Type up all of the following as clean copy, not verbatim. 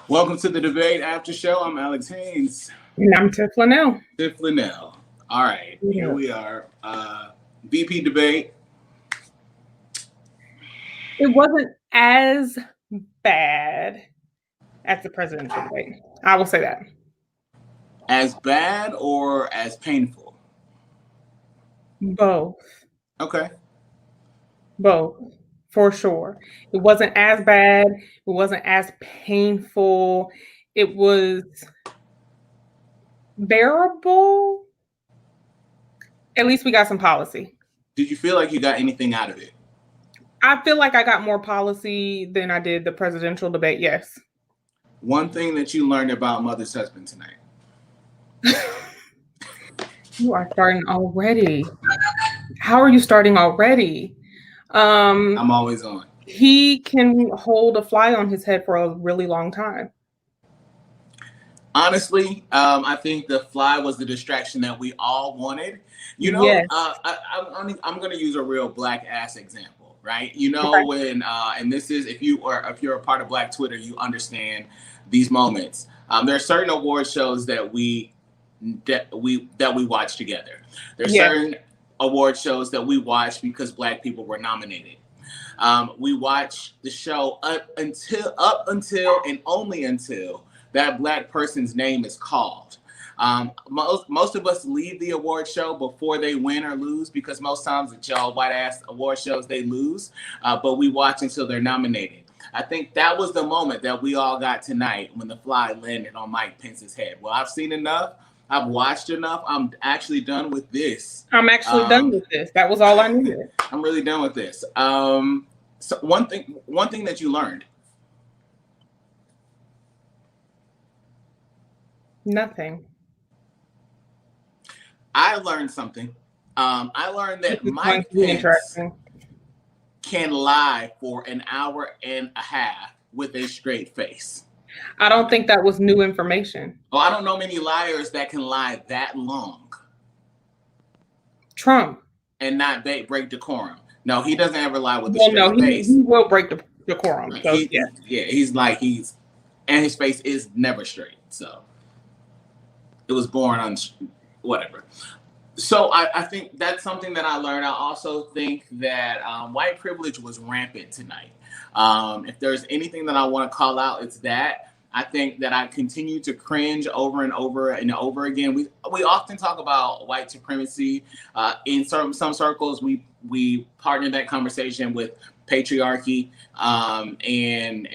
Welcome to the debate after show. I'm Alex Haynes. And I'm Tiff Lanelle. Tiff Lanelle. All right, here we are. VP debate. It wasn't as bad as the presidential debate. I will say that. As bad or as painful? Both. Okay. Both, for sure. It wasn't as bad. It wasn't as painful. It was bearable. At least we got some policy. Did you feel like you got anything out of it? I feel like I got more policy than I did the presidential debate, yes. One thing that you learned about Mother's husband tonight. You are starting already. How are you starting already? I'm always on. He can hold a fly on his head for a really long time. Honestly, I think the fly was the distraction that we all wanted. You know, Yes. I'm going to use a real black ass example, right? You know, when and this is if you're a part of Black Twitter, you understand these moments. There are certain award shows that we watch together. There's certain award shows that we watch because Black people were nominated. We watch the show up until and only until that Black person's name is called. Most of us leave the award show before they win or lose because most times the y'all white ass award shows they lose, but we watch until they're nominated. I think that was the moment that we all got tonight when the fly landed on Mike Pence's head. Well, I've seen enough. I've watched enough. I'm actually done with this. I'm actually done with this. That was all I needed. I'm really done with this. So one thing that you learned. Nothing. I learned something. I learned that Mike Pence can lie for an hour and a half with a straight face. I don't think that was new information. Well, I don't know many liars that can lie that long. Trump. And not break decorum. No, he doesn't ever lie with a straight face. He will break the decorum. So, and his face is never straight. So it was born on whatever. So I think that's something that I learned. I also think that white privilege was rampant tonight. If there's anything that I want to call out, it's that. I think that I continue to cringe over and over and over again. We often talk about white supremacy. In some circles, we partner that conversation with patriarchy and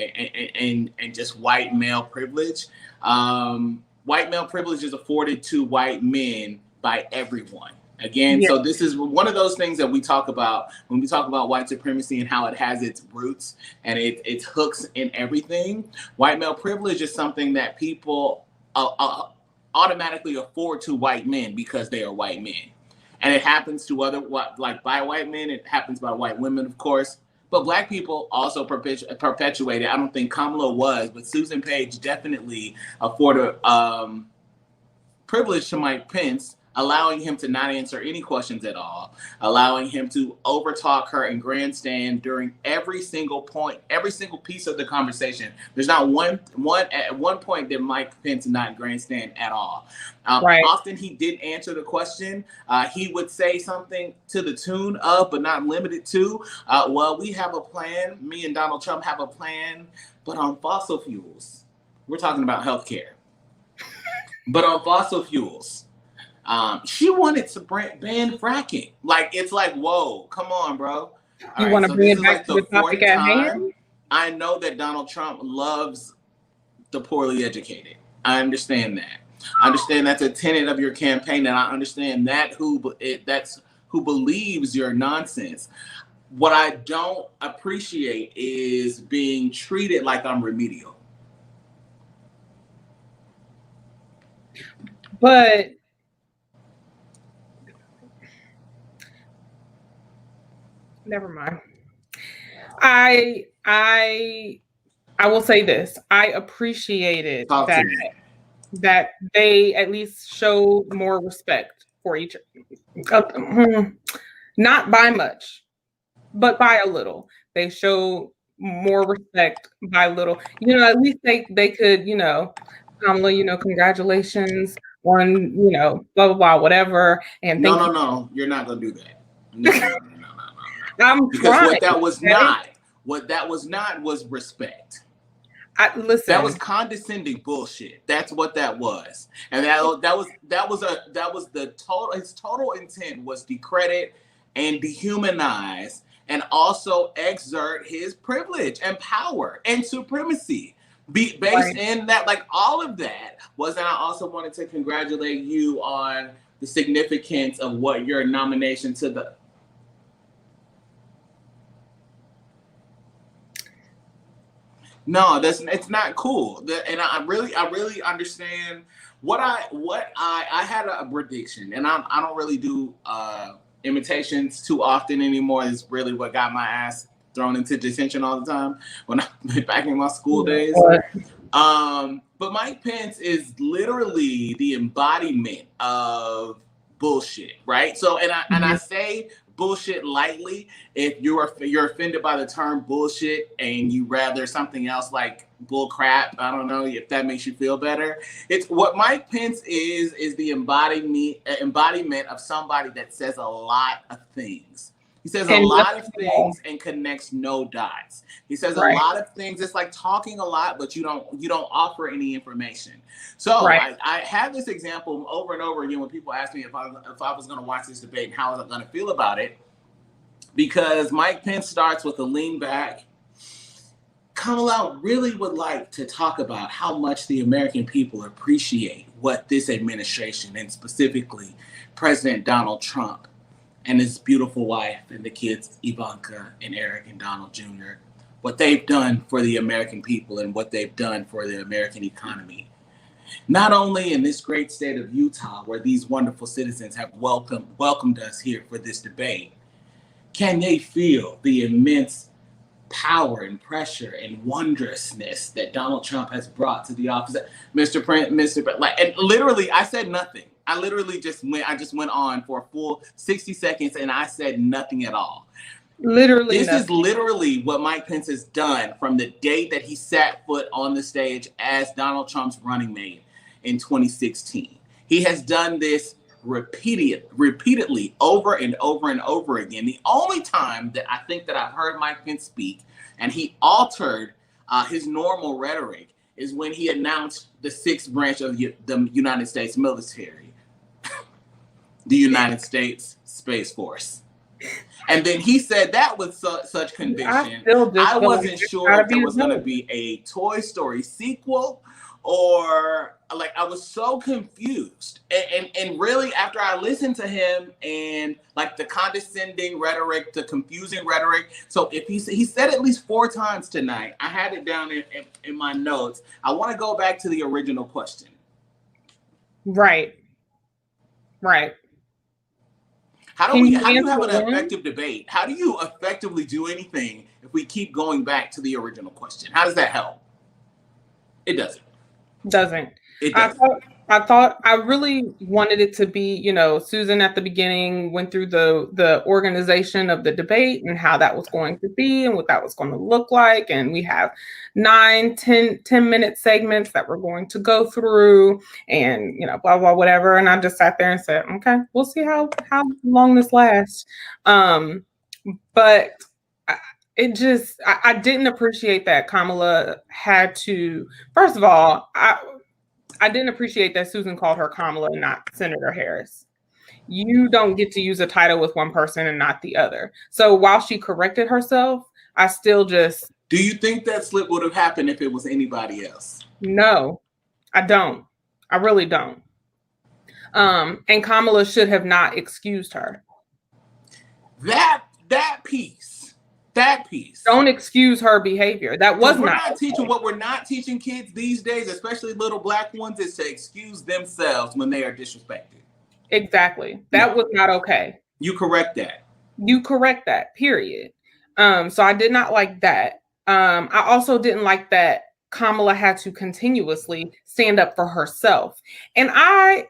just white male privilege. White male privilege is afforded to white men by everyone. Again, so this is one of those things that we talk about when we talk about white supremacy and how it has its roots and its hooks in everything. White male privilege is something that people automatically afford to white men because they are white men. And it happens to by white men, it happens by white women, of course. But Black people also perpetuate it. I don't think Kamala was, but Susan Page definitely afforded privilege to Mike Pence, allowing him to not answer any questions at all, allowing him to overtalk her and grandstand during every single point, every single piece of the conversation. There's not one at one point that Mike Pence not grandstand at all. Often he did answer the question. He would say something to the tune of, but not limited to, well, we have a plan. Me and Donald Trump have a plan, but on fossil fuels. We're talking about healthcare. But on fossil fuels, she wanted to ban fracking. Like, it's like, whoa, come on, bro. You want to bring it back to the topic at hand? I know that Donald Trump loves the poorly educated. I understand that. I understand that's a tenet of your campaign, and I understand that's who believes your nonsense. What I don't appreciate is being treated like I'm remedial. But never mind. I will say this. I appreciated that they at least showed more respect for each other. Not by much, but by a little. They showed more respect by little. At least they could, Kamala, congratulations on, blah blah blah, whatever, and No, thank no, you. no. You're not gonna do that. No, no, no, no, no, no, no. I'm Because trying. Okay? what that was not was respect. That was Listen, condescending bullshit. That's what that was, and that was the total. His total intent was decredit and dehumanize, and also exert his privilege and power and supremacy. Based right. in that, like all of that was, and I also wanted to congratulate you on the significance of what your nomination to the. No, it's not cool. And I really understand I had a prediction, and I don't really do imitations too often anymore. Is really what got my ass thrown into detention all the time when I back in my school days. But Mike Pence is literally the embodiment of bullshit, right? So, and I say bullshit lightly. If you're offended by the term bullshit and you rather something else like bull crap, I don't know if that makes you feel better. It's what Mike Pence is the embodiment of somebody that says a lot of things. He says a And lot of things and connects no dots. He says a right, lot of things. It's like talking a lot, but you don't offer any information. So right. I have this example over and over again when people ask me if I was going to watch this debate and how I was going to feel about it, because Mike Pence starts with a lean back. Kamala really would like to talk about how much the American people appreciate what this administration, and specifically President Donald Trump and his beautiful wife and the kids, Ivanka and Eric and Donald Jr., what they've done for the American people and what they've done for the American economy. Not only in this great state of Utah, where these wonderful citizens have welcomed us here for this debate, can they feel the immense power and pressure and wondrousness that Donald Trump has brought to the office? And literally, I said nothing. I literally just went on for a full 60 seconds and I said nothing at all. Literally This nothing. is literally what Mike Pence has done from the day that he sat foot on the stage as Donald Trump's running mate in 2016. He has done this repeatedly over and over and over again. The only time that I think that I've heard Mike Pence speak and he altered his normal rhetoric is when he announced the sixth branch of the United States military, the United States Space Force. And then he said that with such conviction. I wasn't sure if there was going to be a Toy Story sequel, or like I was so confused. And really, after I listened to him and like the condescending rhetoric, the confusing rhetoric. So if he said at least 4 times tonight, I had it down in my notes. I want to go back to the original question. Right. Right. How do you have an effective debate? How do you effectively do anything if we keep going back to the original question? How does that help? It doesn't. It doesn't. I thought I really wanted it to be, Susan at the beginning went through the organization of the debate and how that was going to be and what that was going to look like. And we have 10-minute segments that we're going to go through and, blah, blah, whatever. And I just sat there and said, okay, we'll see how long this lasts. But I didn't appreciate that Kamala had to, first of all, I didn't appreciate that Susan called her Kamala and not Senator Harris. You don't get to use a title with one person and not the other. So while she corrected herself, I still just... Do you think that slip would have happened if it was anybody else? No, I don't. I really don't. And Kamala should have not excused her. That piece. Don't excuse her behavior. That was not teaching what we're not teaching kids these days, especially little black ones, is to excuse themselves when they are disrespected. Exactly. That was not okay. You correct that. Period. So I did not like that. I also didn't like that Kamala had to continuously stand up for herself. And I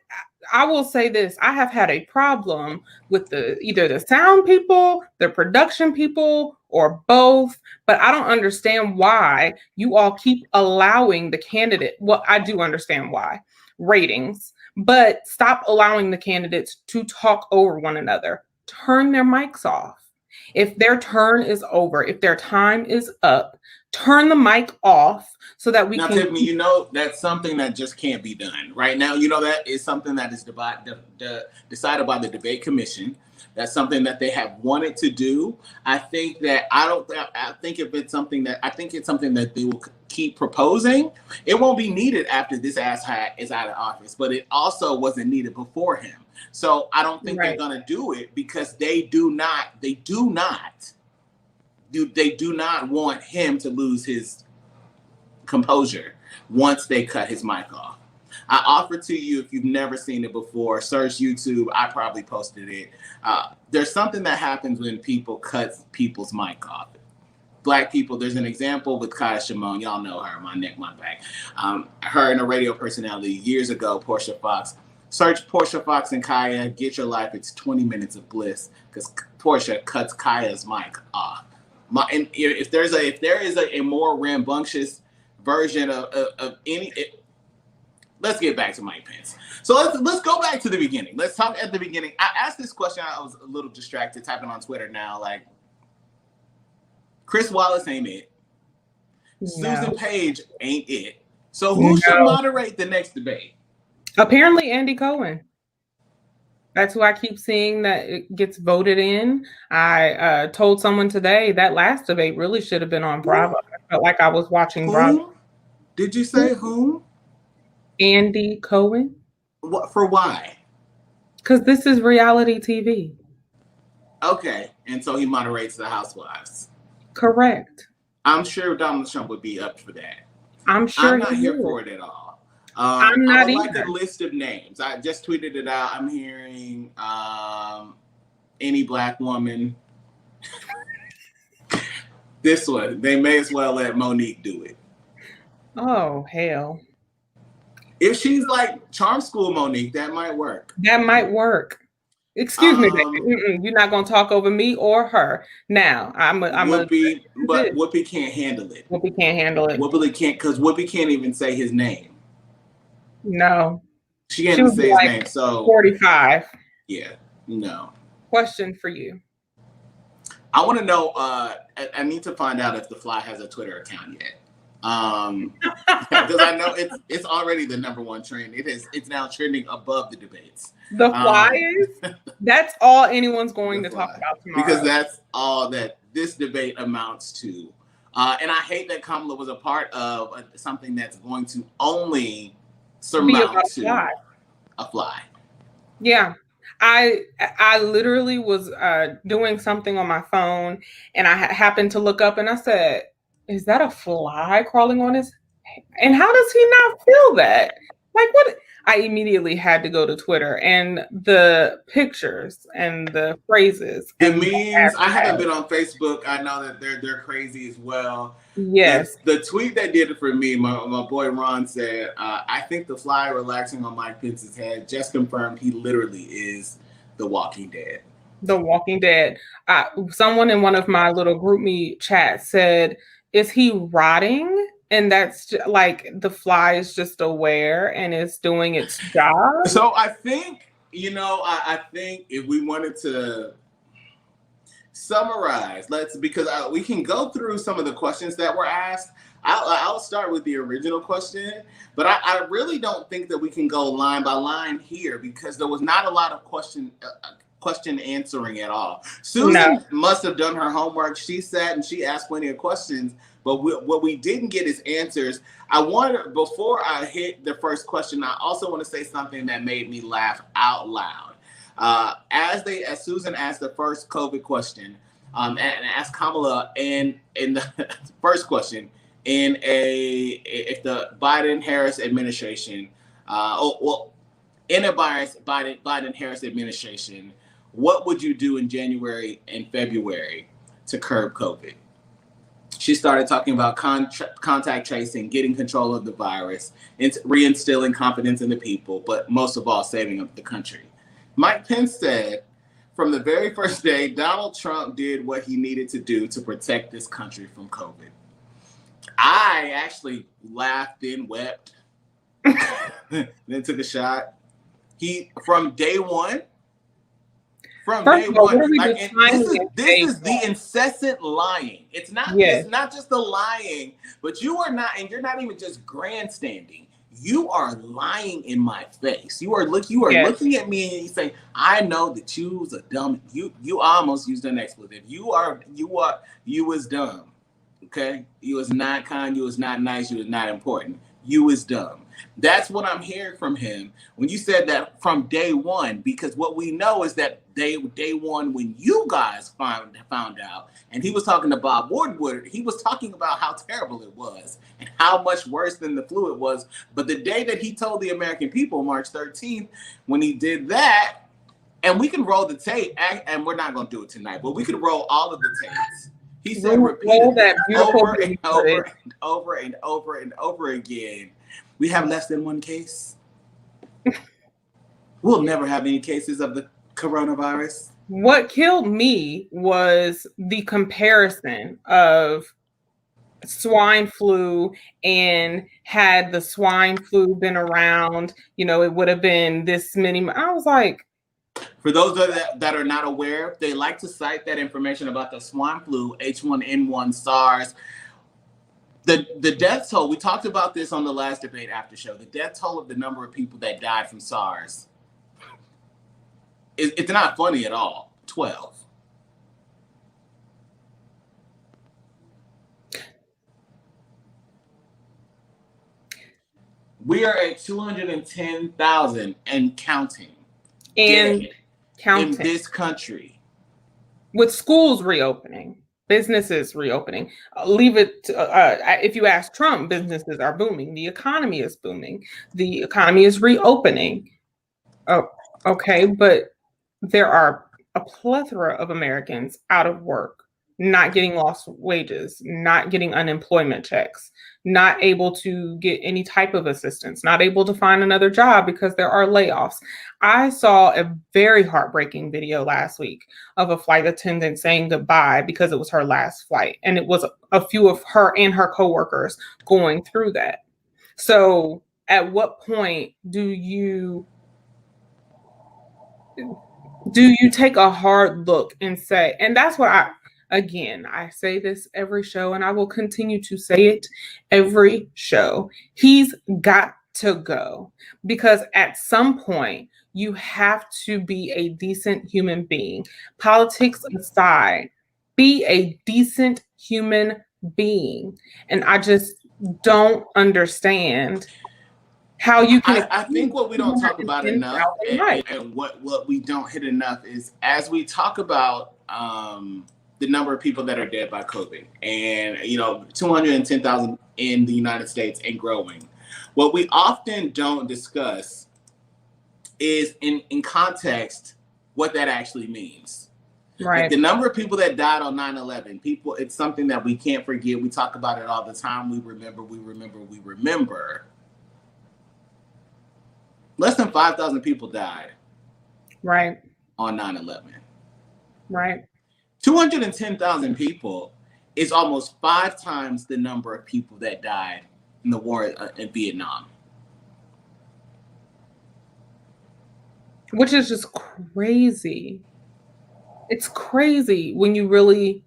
I will say this. I have had a problem with either the sound people, the production people, or both, but I don't understand why you all keep allowing the candidate. Well, I do understand why. Ratings, but stop allowing the candidates to talk over one another. Turn their mics off. If their turn is over, if their time is up, turn the mic off so that we now, can. Tiffany, that's something that just can't be done right now. That is something that is decided by the debate commission. That's something that they have wanted to do. I think it's something that they will keep proposing. It won't be needed after this asshat is out of office, but it also wasn't needed before him. So I don't think they're going to do it because they do not want him to lose his composure once they cut his mic off. I offer to you, if you've never seen it before, search YouTube. I probably posted it. There's something that happens when people cut people's mic off. Black people, there's an example with Kaya Shimon. Y'all know her, my neck, my back. Her and a radio personality years ago, Portia Fox. Search Portia Fox and Kaya, get your life. It's 20 minutes of bliss because Portia cuts Kaya's mic off. And if there is a more rambunctious version of any, let's get back to Mike Pence. So let's go back to the beginning. Let's talk at the beginning. I asked this question. I was a little distracted typing on Twitter now. Like, Chris Wallace ain't it. No. Susan Page ain't it. So who should moderate the next debate? Apparently Andy Cohen. That's who I keep seeing that it gets voted in. I told someone today that last debate really should have been on Bravo. I felt like I was watching Bravo. Did you say who? Andy Cohen. What, for why? Because this is reality TV. Okay, and so he moderates the Housewives. Correct. I'm sure Donald Trump would be up for that. I'm sure I'm not here for it at all. I'm not either. Like a list of names. I just tweeted it out. I'm hearing any black woman. This one, they may as well let Monique do it. Oh, hell. If she's like Charm School Monique, that might work. That might work. Excuse me, baby. You're not going to talk over me or her. Now, Whoopi, but Whoopi can't handle it. Whoopi can't handle it. Whoopi can't, because Whoopi can't even say his name. No. She can't even say his name. So 45. Yeah, no. Question for you. I want to know, I need to find out if The Fly has a Twitter account yet. Because I know it's already the #1 trend. It's now trending above the debates. The Fly is? That's all anyone's going to talk about tomorrow. Because that's all that this debate amounts to. And I hate that Kamala was a part of something that's going to only surmount to a fly. Yeah. I literally was doing something on my phone and I happened to look up and I said, is that a fly crawling on his head? And how does he not feel that? Like, what? I immediately had to go to Twitter and the pictures and the phrases. The memes. I haven't been on Facebook. I know that they're crazy as well. Yes. The tweet that did it for me, my boy Ron said, I think the fly relaxing on Mike Pence's head just confirmed he literally is the Walking Dead. The Walking Dead. Someone in one of my little group me chats said, is he rotting? And that's just, like, the fly is just aware and it's doing its job. So I think, I think if we wanted to summarize, because we can go through some of the questions that were asked. I'll start with the original question, but I really don't think that we can go line by line here because there was not a lot of question answering at all. Susan must have done her homework. She sat and she asked plenty of questions, but what we didn't get is answers. Before I hit the first question, I also want to say something that made me laugh out loud. As Susan asked the first COVID question, and asked Kamala in the first question, if the Biden-Harris administration, in a Biden-Harris administration, what would you do in January and February to curb COVID? She started talking about contact tracing, getting control of the virus, and reinstilling confidence in the people, but most of all, saving up the country. Mike Pence said, from the very first day, Donald Trump did what he needed to do to protect this country from COVID. I actually laughed and wept, then took a shot. From day one, like, this is the incessant lying. It's not just the lying, but you're not even just grandstanding. You are lying in my face. You are looking at me and you say, I know that you was a dumb. You almost used an expletive. You was dumb. Okay, you was not kind. You was not nice. You was not important. You was dumb. That's what I'm hearing from him when you said that from day one, because what we know is that day one, when you guys found out, and he was talking to Bob Woodward, he was talking about how terrible it was and how much worse than the flu it was. But the day that he told the American people, March 13th, when he did that, and we can roll the tape, and we're not going to do it tonight, but we could roll all of the tapes. He said repeatedly over and over and over and over and over again, we have less than one case. We'll never have any cases of the coronavirus. What killed me was the comparison of swine flu, and had the swine flu been around, it would have been this many. I was like, for those that are not aware, they like to cite that information about the swine flu, H1N1, SARS. The death toll, we talked about this on the last debate after show, the death toll of the number of people that died from SARS, it's not funny at all. 12. We are at 210,000 and counting. In this country. With schools reopening, businesses reopening. Leave it to, if you ask Trump, businesses are booming. The economy is booming. The economy is reopening. Oh, okay, but there are a plethora of Americans out of work, not getting lost wages, not getting unemployment checks, not able to get any type of assistance, not able to find another job because there are layoffs. I saw a very heartbreaking video last week of a flight attendant saying goodbye because it was her last flight. And it was a few of her and her coworkers going through that. So at what point do you take a hard look and say, and that's what I say this every show, and I will continue to say it every show. He's got to go, because at some point you have to be a decent human being. Politics aside, be a decent human being. And I just don't understand how you can. I think what we don't talk about enough, and what we don't hit enough is, as we talk about the number of people that are dead by COVID, and 210,000 in the United States and growing. What we often don't discuss is in context what that actually means. Right. Like the number of people that died on 9/11, it's something that we can't forget. We talk about it all the time. We remember. Less than 5,000 people died. Right. On 9/11. Right. 210,000 people is almost 5 times the number of people that died in the war in Vietnam. Which is just crazy. It's crazy when you really,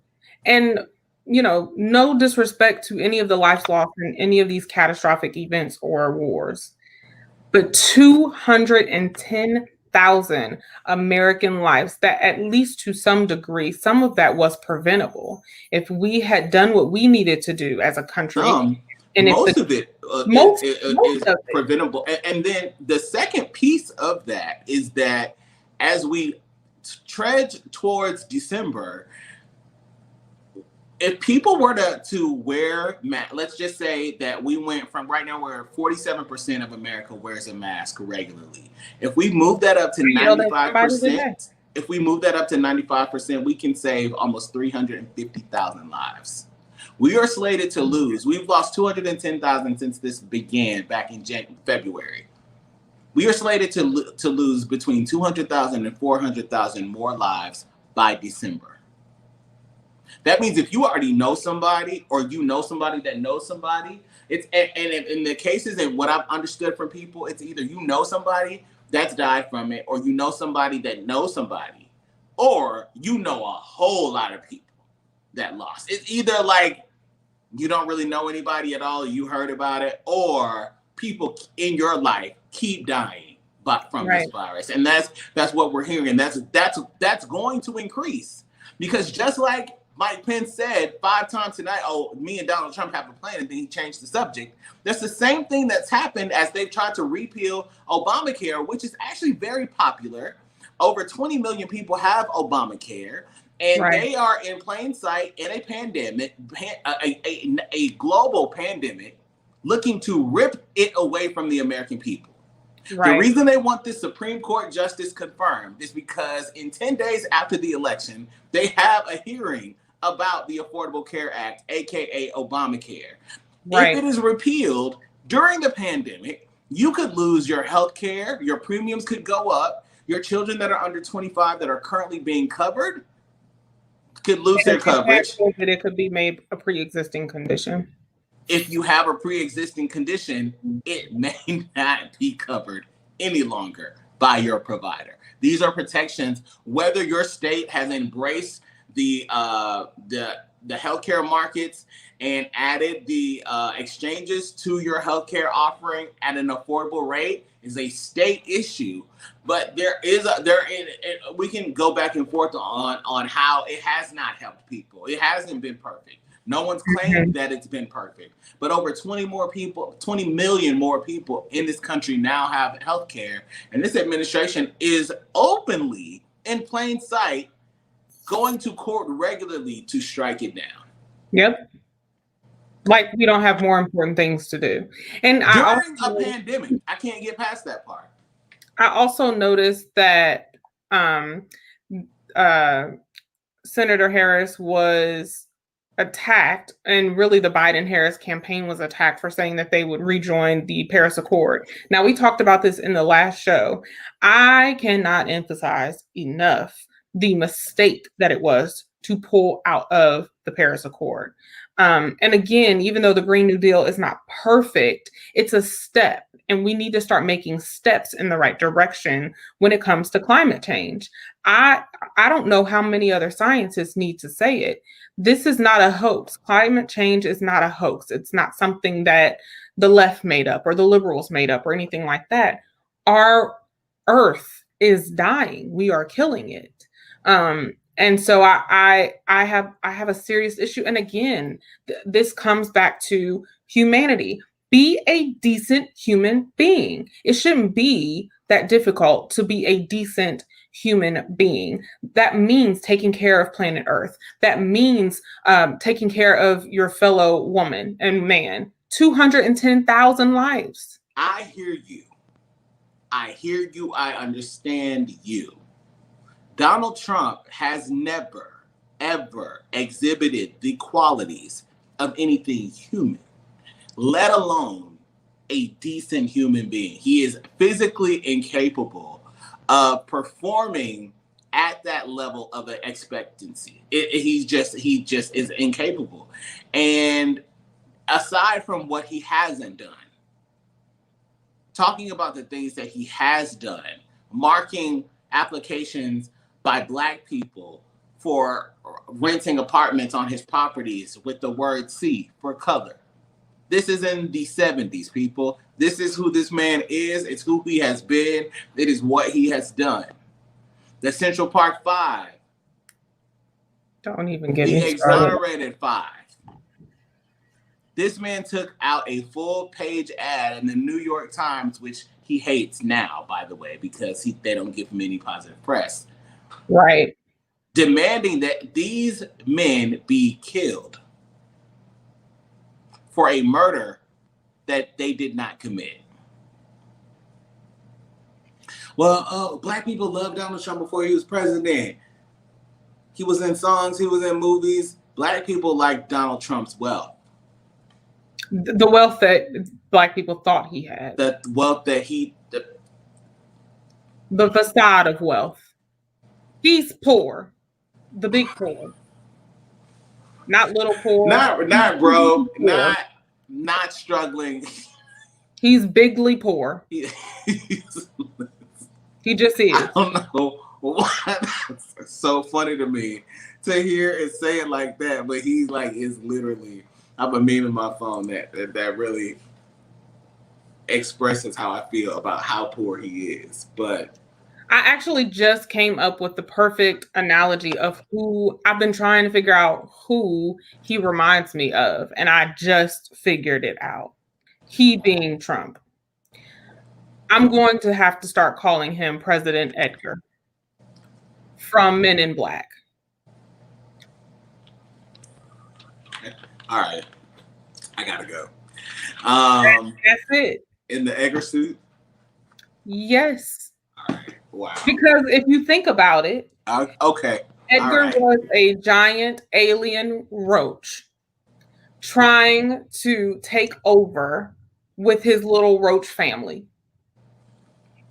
and no disrespect to any of the lives lost in any of these catastrophic events or wars, but 210,000 American lives, that at least to some degree, some of that was preventable if we had done what we needed to do as a country. And most of it is preventable. And then the second piece of that is that as we tread towards December, if people were to wear masks, let's just say that we went from, right now where 47% of America wears a mask regularly. If we move that up to 95%, we can save almost 350,000 lives. We are slated to lose. We've lost 210,000 since this began back in February. We are slated to lose between 200,000 and 400,000 more lives by December. That means if you already know somebody, or you know somebody that knows somebody, it's and in the cases and what I've understood from people, it's either you know somebody that's died from it, or you know somebody that knows somebody, or you know a whole lot of people that lost. It's either like you don't really know anybody at all, or you heard about it, or people in your life keep dying from this virus, and that's what we're hearing, and that's going to increase, because just like Mike Pence said 5 times tonight, oh, me and Donald Trump have a plan, and then he changed the subject. That's the same thing that's happened as they've tried to repeal Obamacare, which is actually very popular. Over 20 million people have Obamacare, and they are in plain sight in a pandemic, a global pandemic, looking to rip it away from the American people. The reason they want this Supreme Court justice confirmed is because in 10 days after the election, they have a hearing about the Affordable Care Act, aka Obamacare. If it is repealed during the pandemic, you could lose your health care, your premiums could go up, your children that are under 25 that are currently being covered could lose their coverage. It could be made a pre-existing condition. If you have a pre-existing condition, it may not be covered any longer by your provider. These are protections, whether your state has embraced the healthcare markets and added the exchanges to your healthcare offering at an affordable rate, is a state issue. But we can go back and forth on how it has not helped people. It hasn't been perfect. No one's claimed that it's been perfect, but over 20 million more people in this country now have health care. And this administration is openly, in plain sight, going to court regularly to strike it down. Yep. Like we don't have more important things to do. And during a pandemic, I can't get past that part. I also noticed that Senator Harris was attacked, and really the Biden-Harris campaign was attacked for saying that they would rejoin the Paris Accord. Now, we talked about this in the last show. I cannot emphasize enough the mistake that it was to pull out of the Paris Accord. And again, even though the Green New Deal is not perfect, it's a step, and we need to start making steps in the right direction when it comes to climate change. I don't know how many other scientists need to say it. This is not a hoax. Climate change is not a hoax. It's not something that the left made up or the liberals made up or anything like that. Our Earth is dying. We are killing it. And so I have a serious issue. And again, this comes back to humanity. Be a decent human being. It shouldn't be that difficult to be a decent human being. That means taking care of planet Earth. That means taking care of your fellow woman and man. 210,000 lives. I hear you. I understand you. Donald Trump has never, ever exhibited the qualities of anything human, let alone a decent human being. He is physically incapable of performing at that level of an expectancy. He just is incapable. And aside from what he hasn't done, talking about the things that he has done, marking applications by Black people for renting apartments on his properties with the word C for color. This is in the 70s, people. This is who this man is. It's who he has been. It is what he has done. The Central Park Five. Don't even get me started. The Exonerated Five. This man took out a full-page ad in the New York Times, which he hates now, by the way, because they don't give him any positive press. Right. Demanding that these men be killed for a murder that they did not commit. Well, Black people loved Donald Trump before he was president. He was in songs, he was in movies. Black people like Donald Trump's wealth. The wealth that Black people thought he had. The wealth that the facade of wealth. He's poor. The big poor. Not little poor. Not broke. Not struggling. He's bigly poor. He just is. I don't know why that's so funny to me to hear and say it like that, but he's like, is literally, I have a meme in my phone that really expresses how I feel about how poor he is. But I actually just came up with the perfect analogy of who I've been trying to figure out who he reminds me of, and I just figured it out. He being Trump. I'm going to have to start calling him President Edgar from Men in Black. All right. I gotta go. That's it. In the Edgar suit? Yes. All right. Wow. Because if you think about it, okay. Edgar was a giant alien roach trying to take over with his little roach family.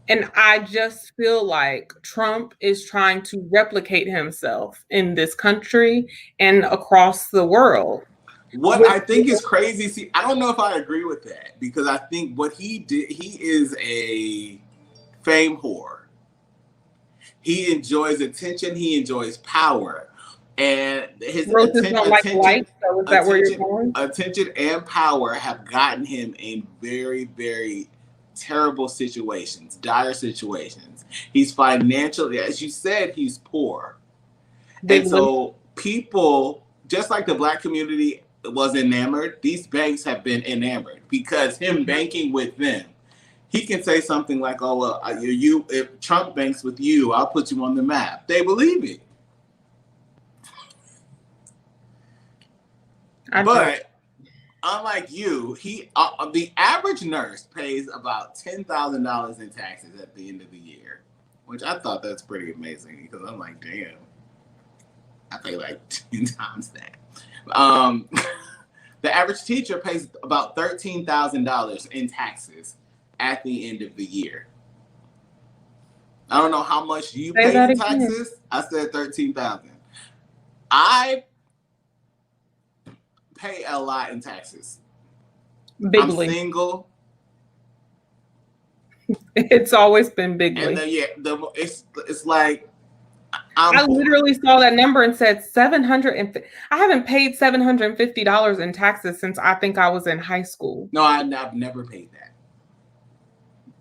And I just feel like Trump is trying to replicate himself in this country and across the world. What I think is crazy, see, I don't know if I agree with that, because I think what he did, he is a fame whore. He enjoys attention, he enjoys power. And his attention and power have gotten him in very, very terrible situations, dire situations. He's financially, as you said, he's poor. And so people, just like the Black community was enamored, these banks have been enamored because him banking with them, he can say something like, oh, well, if Trump banks with you, I'll put you on the map. They believe it. But unlike you, the average nurse pays about $10,000 in taxes at the end of the year, which I thought that's pretty amazing because I'm like, damn, I pay like 10 times that. The average teacher pays about $13,000 in taxes at the end of the year. I don't know how much you pay in taxes. I said $13,000. I pay a lot in taxes. Bigly. I'm single. It's always been bigly. And it's like I literally saw that number and said $750. I haven't paid $750 in taxes since I think I was in high school. No, I've never paid that.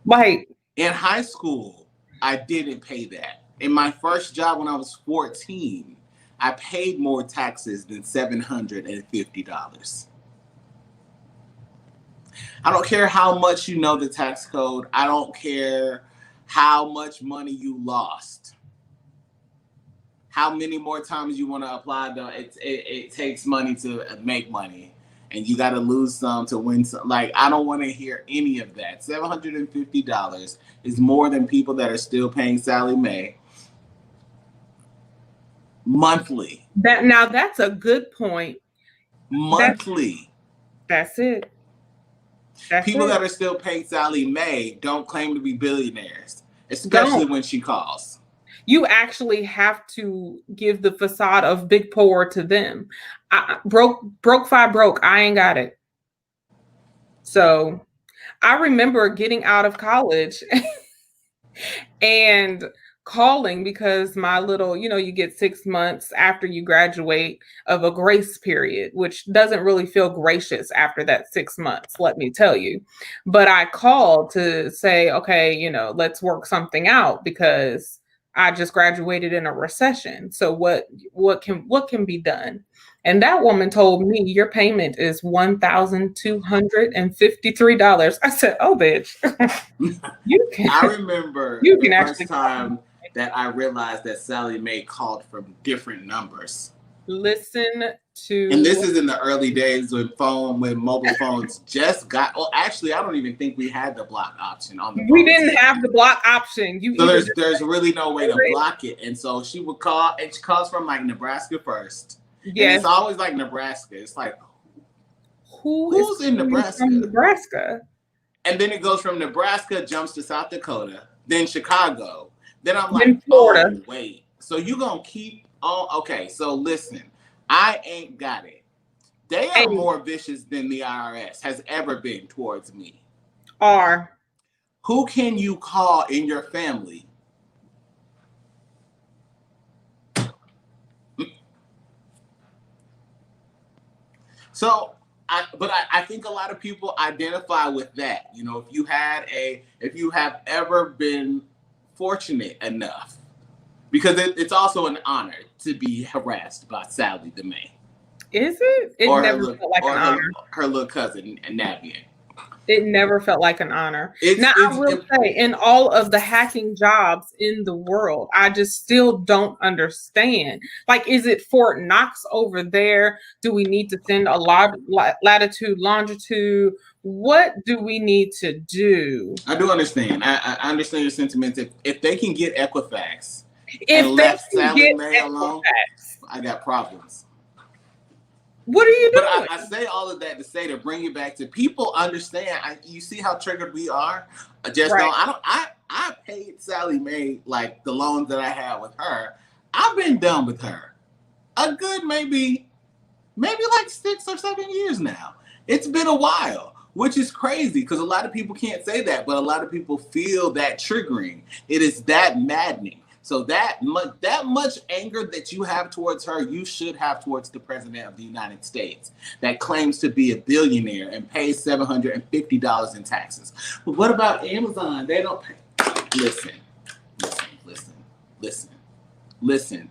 Like in high school, I didn't pay that. In my first job when I was 14, I paid more taxes than $750. I don't care how much you know the tax code. I don't care how much money you lost. How many more times you want to apply, though, it takes money to make money. And you got to lose some to win some. Like, I don't want to hear any of that. $750 is more than people that are still paying Sallie Mae monthly. That's a good point. Monthly. That's it. People that are still paying Sallie Mae don't claim to be billionaires, especially when she calls. You actually have to give the facade of big poor to them. Broke, I ain't got it. So I remember getting out of college and calling because my little, you get 6 months after you graduate of a grace period, which doesn't really feel gracious after that 6 months, let me tell you. But I called to say, okay, let's work something out because I just graduated in a recession. So what can be done? And that woman told me your payment is $1,253. I said, "Oh, bitch, I remember the first time that I realized that Sallie Mae called from different numbers. And this is in the early days when mobile phones just got. Well, actually, I don't even think we had the block option on the phone. We didn't have the block option. So there's really no way to block it. And so she would call, and she calls from like Nebraska first, And Yes. it's always like Nebraska. It's like, who's in Nebraska? From Nebraska? And then it goes from Nebraska, jumps to South Dakota, then Chicago. Then I'm like, Then Florida. oh, wait. So you going to keep on? Okay, so listen. I ain't got it. They are more vicious than the IRS has ever been towards me. Who can you call in your family? So, I think a lot of people identify with that. You know, if you have ever been fortunate enough, because it's also an honor to be harassed by Sally DeMay. Is it? It or never felt like an honor. Her little cousin, Navian. It never felt like an honor. I will say, in all of the hacking jobs in the world, I just still don't understand. Like, is it Fort Knox over there? Do we need to send a latitude, longitude? What do we need to do? I do understand. I understand your sentiments. If they can get Equifax and left Sally May alone, I got problems. What are you doing? But I say all of that to say, to bring it back to people understand. You see how triggered we are. I paid Sally Mae, like the loans that I had with her. I've been done with her a good maybe like 6 or 7 years now. It's been a while, which is crazy because a lot of people can't say that, but a lot of people feel that triggering. It is that maddening. So that much anger that you have towards her, you should have towards the president of the United States that claims to be a billionaire and pays $750 in taxes. But what about Amazon? They don't pay. Listen.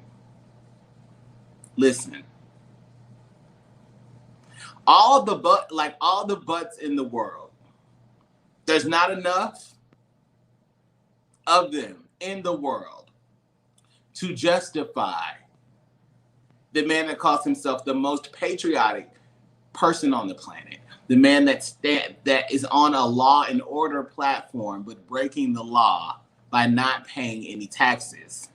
All the butts in the world, there's not enough of them in the world to justify the man that calls himself the most patriotic person on the planet, the man that is on a law and order platform but breaking the law by not paying any taxes.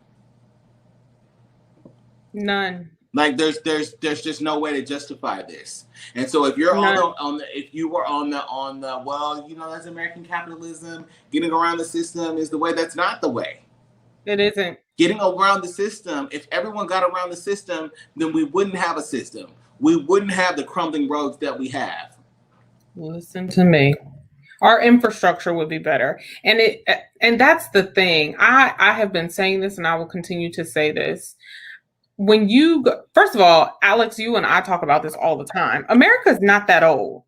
None. Like there's just no way to justify this. And so if you're if you were on the well, you know, that's American capitalism, getting around the system is the way. That's not the way. It isn't. Getting around the system, if everyone got around the system, then we wouldn't have a system. We wouldn't have the crumbling roads that we have. Listen to me. Our infrastructure would be better. And that's the thing. I have been saying this and I will continue to say this. When you go, first of all, Alex, you and I talk about this all the time. America's not that old.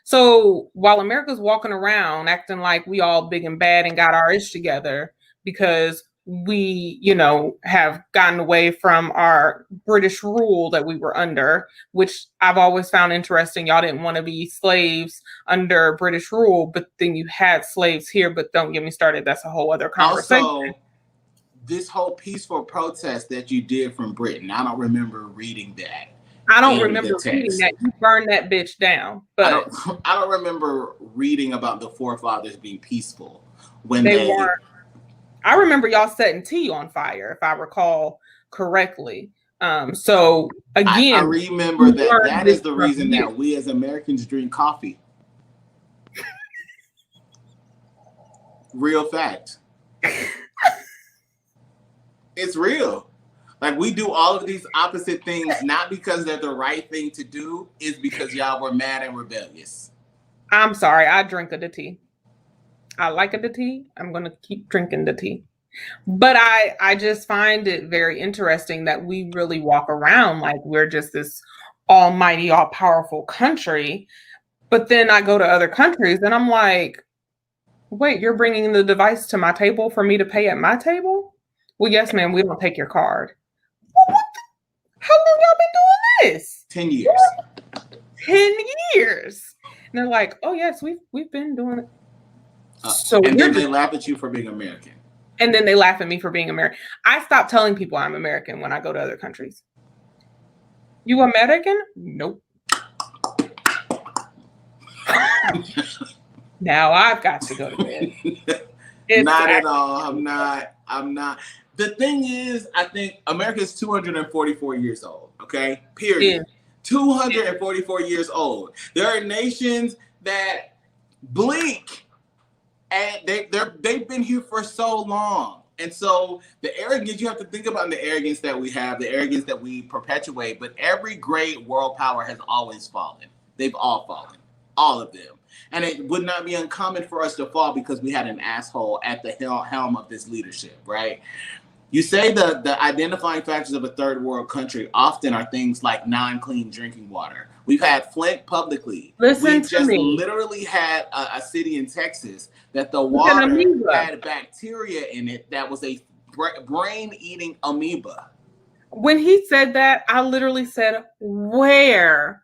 So while America's walking around acting like we all big and bad and got our ish together because we, you know, have gotten away from our British rule that we were under, which I've always found interesting. Y'all didn't want to be slaves under British rule, but then you had slaves here. But don't get me started. That's a whole other conversation. Also, this whole peaceful protest that you did from Britain, I don't remember reading that. I don't remember reading that. You burned that bitch down. But I don't remember reading about the forefathers being peaceful when they weren't. I remember y'all setting tea on fire, if I recall correctly. So again, I remember that is the reason that we as Americans drink coffee. Real fact. It's real. Like, we do all of these opposite things, not because they're the right thing to do, it's because y'all were mad and rebellious. I'm sorry, I drink the tea. I like the tea. I'm going to keep drinking the tea. But I just find it very interesting that we really walk around like we're just this almighty, all-powerful country. But then I go to other countries and I'm like, wait, you're bringing the device to my table for me to pay at my table? Well, yes, ma'am, we don't take your card. Well, how long y'all been doing this? 10 years. 10 years. And they're like, oh, yes, we've been doing it. And then they laugh at you for being American. And then they laugh at me for being American. I stop telling people I'm American when I go to other countries. You American? Nope. Now I've got to go to bed. Not at all. I'm not. The thing is, I think America is 244 years old. Okay, period. 244 years old. There are nations that blink, and they've been here for so long. And so the arrogance, you have to think about the arrogance that we have, the arrogance that we perpetuate. But every great world power has always fallen. They've all fallen, all of them. And it would not be uncommon for us to fall because we had an asshole at the helm of this leadership, right? You say the identifying factors of a third world country often are things like non-clean drinking water. We've had Flint publicly. Listen we to just me. literally had a city in Texas that the water had bacteria in it that was a brain-eating amoeba. When he said that, I literally said, where?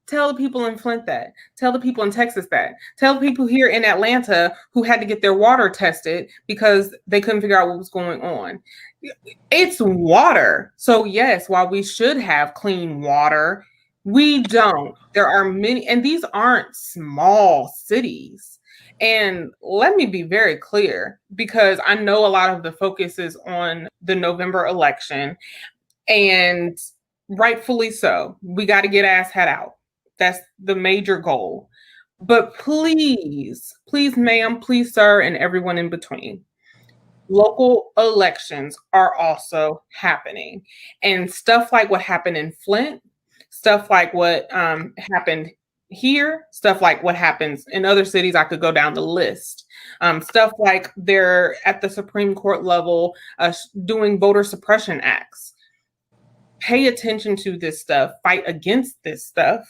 Tell the people in Flint that. Tell the people in Texas that. Tell the people here in Atlanta who had to get their water tested because they couldn't figure out what was going on. It's water. So yes, while we should have clean water, we don't. There are many, and these aren't small cities. And let me be very clear, because I know a lot of the focus is on the November election, and rightfully so. We got to get asshat out. That's the major goal. But please, ma'am, please, sir, and everyone in between, local elections are also happening. And stuff like what happened in Flint, stuff like what happened here, stuff like what happens in other cities, I could go down the list. Stuff like they're at the Supreme Court level doing voter suppression acts. Pay attention to this stuff, fight against this stuff.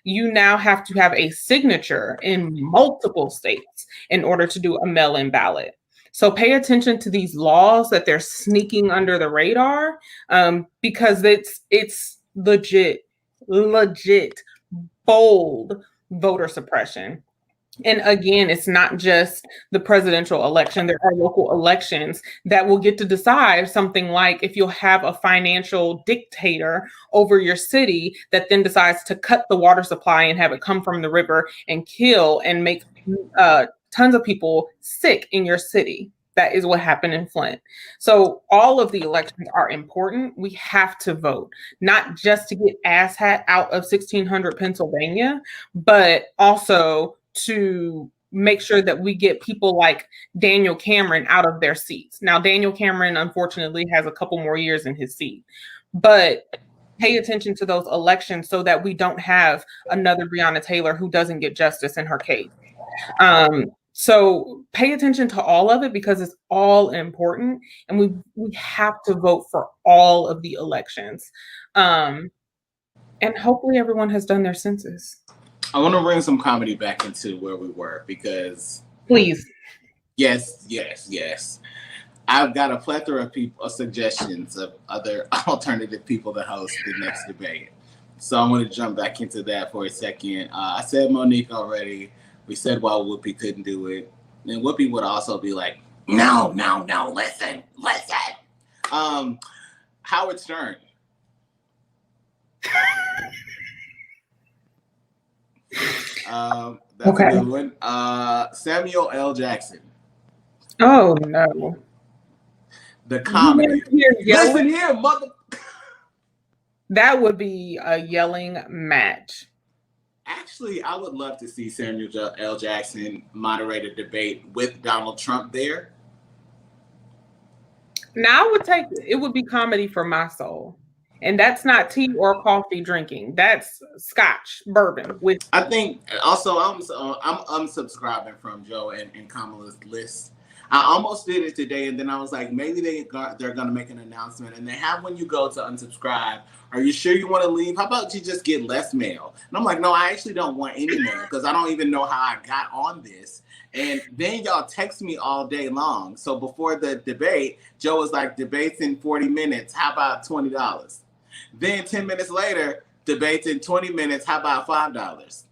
You now have to have a signature in multiple states in order to do a mail-in ballot. So pay attention to these laws that they're sneaking under the radar, because it's legit bold voter suppression. And again, it's not just the presidential election. There are local elections that will get to decide something like if you'll have a financial dictator over your city that then decides to cut the water supply and have it come from the river and kill and make tons of people sick in your city. That is what happened in Flint. So all of the elections are important. We have to vote, not just to get asshat out of 1600 Pennsylvania, but also to make sure that we get people like Daniel Cameron out of their seats. Now, Daniel Cameron, unfortunately, has a couple more years in his seat, but pay attention to those elections so that we don't have another Breonna Taylor who doesn't get justice in her case. So pay attention to all of it because it's all important, and we have to vote for all of the elections. And hopefully everyone has done their census. I want to bring some comedy back into where we were because... Please. Yes. I've got a plethora of suggestions of other alternative people to host the next debate. So I'm going to jump back into that for a second. I said Monique already. We said why Whoopi couldn't do it. And Whoopi would also be like, no, listen. Howard Stern. That's okay. A good one. Samuel L. Jackson. Oh no. The comedy. Listen here, mother. That would be a yelling match. Actually, I would love to see Samuel L. Jackson moderate a debate with Donald Trump there. Now I would take it. It would be comedy for my soul. And that's not tea or coffee drinking. That's scotch, bourbon. I think also I'm unsubscribing from Joe and Kamala's list. I almost did it today, and then I was like, maybe they're going to make an announcement. And they have when you go to unsubscribe, are you sure you want to leave? How about you just get less mail? And I'm like, no, I actually don't want any mail because I don't even know how I got on this. And then y'all text me all day long. So before the debate, Joe was like, debates in 40 minutes. How about $20? Then 10 minutes later, debates in 20 minutes. How about $5?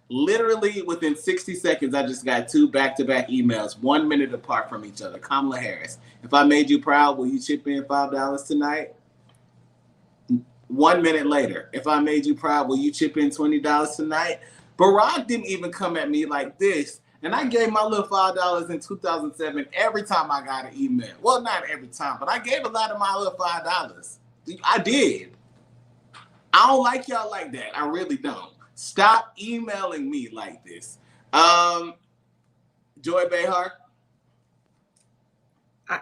Literally within 60 seconds, I just got 2 back-to-back emails, 1 minute apart from each other. Kamala Harris, if I made you proud, will you chip in $5 tonight? 1 minute later, if I made you proud, will you chip in $20 tonight? Barack didn't even come at me like this. And I gave my little $5 in 2007 every time I got an email. Well, not every time, but I gave a lot of my little $5. I did. I don't like y'all like that. I really don't. Stop emailing me like this. Joy Behar.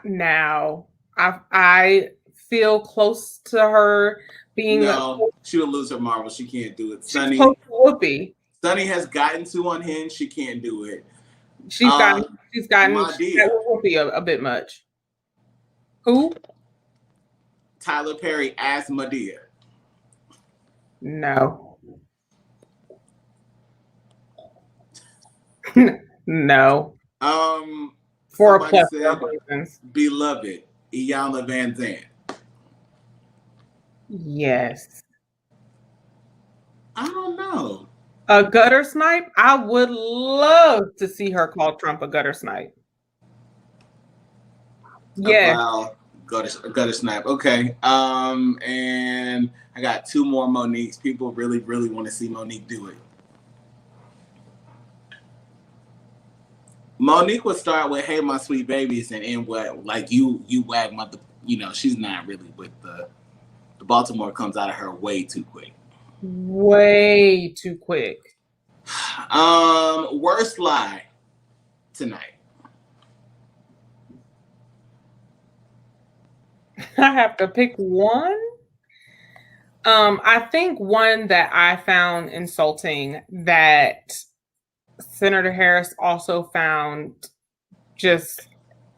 Now, I feel close to her being. No, she will lose her marbles. She can't do it. She's close to Whoopi. Sunny has gotten too unhinged. She can't do it. She's gotten Whoopi a bit much. Who? Tyler Perry as Madea. No. No. For a plethora of reasons. Beloved, Iyanla Vanzant. Yes. I don't know. A gutter snipe? I would love to see her call Trump a gutter snipe. Yeah. Wow. Gutter snipe. Okay. And I got two more Moniques. People really, really want to see Monique do it. Monique would start with "Hey, my sweet babies" and end with like you wag mother. You know, she's not really with the Baltimore comes out of her way too quick. Way too quick. Worst lie tonight. I have to pick one. I think one that I found insulting that Senator Harris also found just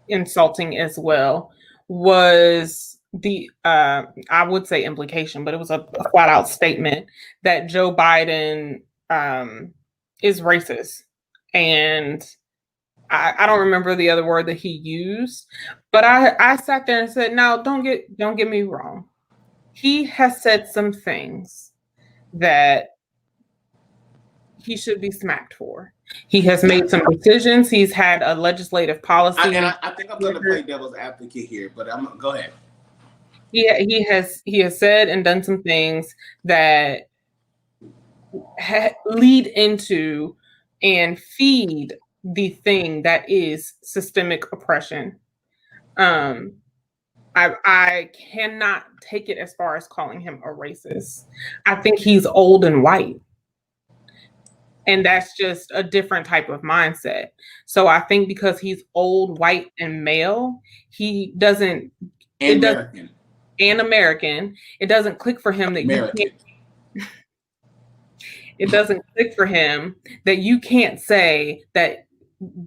insulting as well was the I would say implication, but it was a flat out statement that Joe Biden is racist. And I don't remember the other word that he used, but I sat there and said, now don't get me wrong. He has said some things that he should be smacked for. He has made some decisions. He's had a legislative policy. I think I'm going to play devil's advocate here, but go ahead. He has said and done some things that lead into and feed the thing that is systemic oppression. I cannot take it as far as calling him a racist. I think he's old and white. And that's just a different type of mindset. So I think because he's old, white, and male, he doesn't American. And American, it doesn't click for him that American. you can't. It doesn't click for him that you can't say that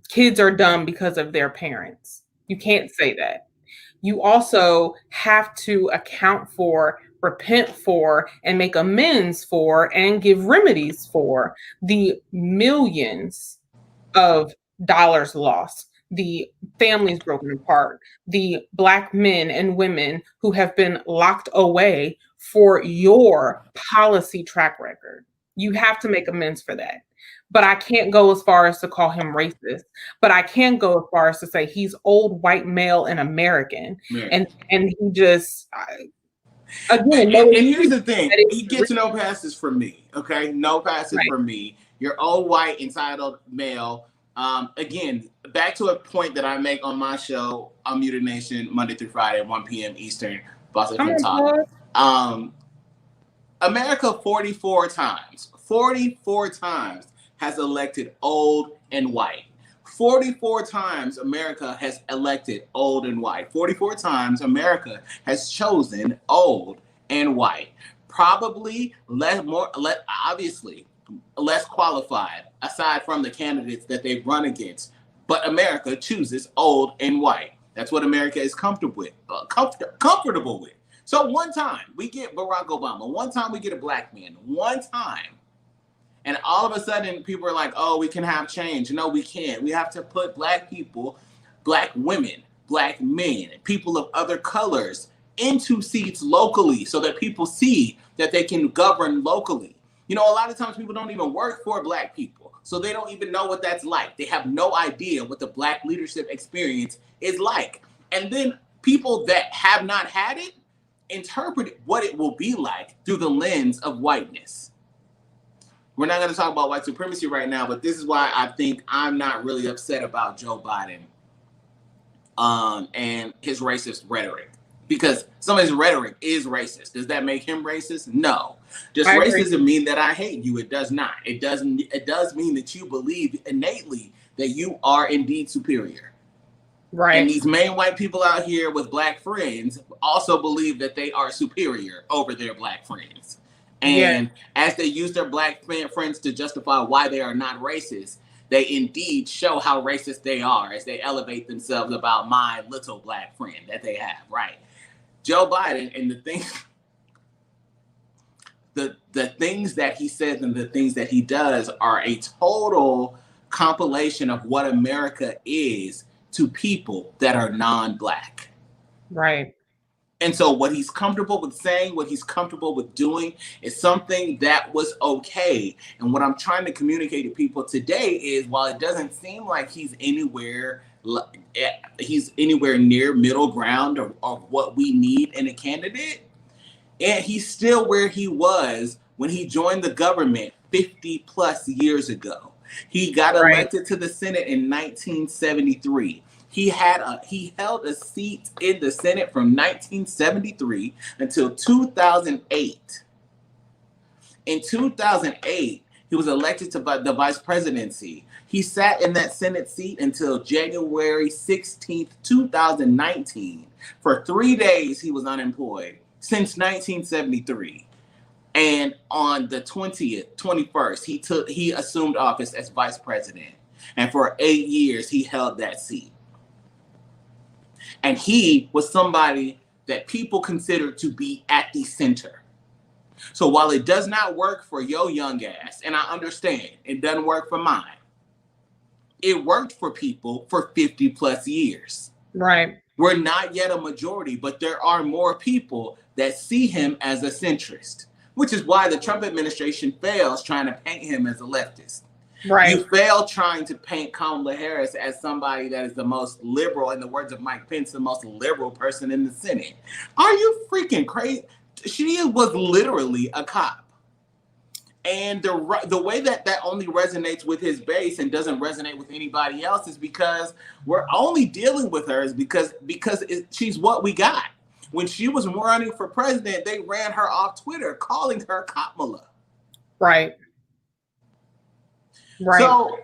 kids are dumb because of their parents. You can't say that. You also have to account for, repent for, and make amends for, and give remedies for the millions of dollars lost, the families broken apart, the Black men and women who have been locked away for your policy track record. You have to make amends for that. But I can't go as far as to call him racist. But I can go as far as to say he's old, white, male, and American. And he just again. And here's the thing: he gets no passes from me. Okay, no passes from me. You're old, white, entitled male. Again, back to a point that I make on my show, Unmuted Nation, Monday through Friday, 1 p.m. Eastern. Boston Talk. America 44 times has elected old and white. 44 times America has elected old and white. 44 times America has chosen old and white. Probably obviously less qualified aside from the candidates that they've run against. But America chooses old and white. That's what America is comfortable with. So one time we get Barack Obama. One time we get a Black man. One time. And all of a sudden, people are like, oh, we can have change. No, we can't. We have to put Black people, Black women, Black men, people of other colors into seats locally so that people see that they can govern locally. You know, a lot of times people don't even work for Black people, so they don't even know what that's like. They have no idea what the Black leadership experience is like. And then people that have not had it interpret what it will be like through the lens of whiteness. We're not going to talk about white supremacy right now, but this is why I think I'm not really upset about Joe Biden and his racist rhetoric. Because some of his rhetoric is racist. Does that make him racist? No. Does I agree. racism mean that I hate you? It does not. It doesn't. It does mean that you believe innately that you are indeed superior. And Right. these main white people out here with black friends also believe that they are superior over their black friends. Yeah. And as they use their black friends to justify why they are not racist, they indeed show how racist they are as they elevate themselves about my little black friend that they have, right? Joe Biden and the things that he says and the things that he does are a total compilation of what America is to people that are non-black. Right. And so what he's comfortable with saying, what he's comfortable with doing is something that was okay. And what I'm trying to communicate to people today is while it doesn't seem like he's anywhere near middle ground of what we need in a candidate, and he's still where he was when he joined the government 50 plus years ago. He got elected to the Senate in 1973. He held a seat in the Senate from 1973 until 2008. In 2008, he was elected to the vice presidency. He sat in that Senate seat until January 16th, 2019. For 3 days, he was unemployed since 1973. And on the 21st, he assumed office as vice president. And for 8 years, he held that seat. And he was somebody that people considered to be at the center. So while it does not work for your young ass, and I understand it doesn't work for mine, it worked for people for 50 plus years. Right. We're not yet a majority, but there are more people that see him as a centrist, which is why the Trump administration fails trying to paint him as a leftist. Right. You fail trying to paint Kamala Harris as somebody that is the most liberal, in the words of Mike Pence, the most liberal person in the Senate. Are you freaking crazy? She was literally a cop. And the way that only resonates with his base and doesn't resonate with anybody else is because we're only dealing with her is because she's what we got. When she was running for president, they ran her off Twitter, calling her Kamala. Right. Right. So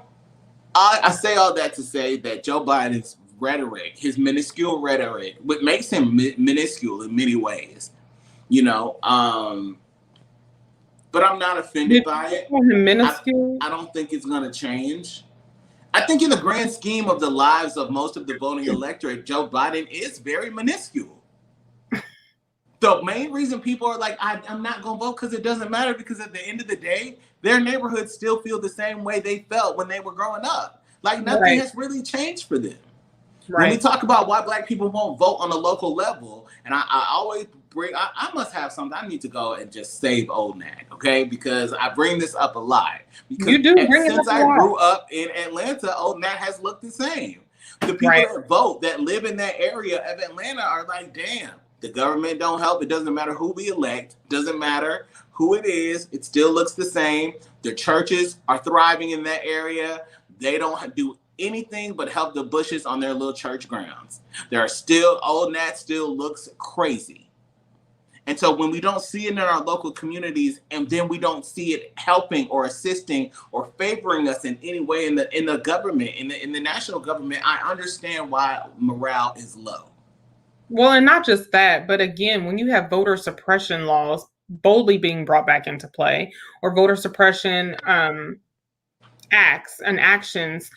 I say all that to say that Joe Biden's rhetoric, his minuscule rhetoric, what makes him minuscule in many ways, but I'm not offended by it. Minuscule? I don't think it's going to change. I think in the grand scheme of the lives of most of the voting electorate, Joe Biden is very minuscule. The main reason people are like, I'm not going to vote because it doesn't matter, because at the end of the day, their neighborhoods still feel the same way they felt when they were growing up. Like nothing has really changed for them. Right. When we talk about why Black people won't vote on a local level, and I always I must have something. I need to go and just save Old Nat, okay? Because I bring this up a lot. Because you do bring since I grew up in Atlanta, Old Nat has looked the same. The people that vote, that live in that area of Atlanta are like, damn, the government don't help. It doesn't matter who we elect. Doesn't matter who it is. It still looks the same. The churches are thriving in that area. They don't do anything but help the Bushes on their little church grounds. There are still, Old Nat still looks crazy. And so when we don't see it in our local communities, and then we don't see it helping or assisting or favoring us in any way in the government, in the national government, I understand why morale is low. Well, and not just that, but again, when you have voter suppression laws boldly being brought back into play, or voter suppression acts and actions,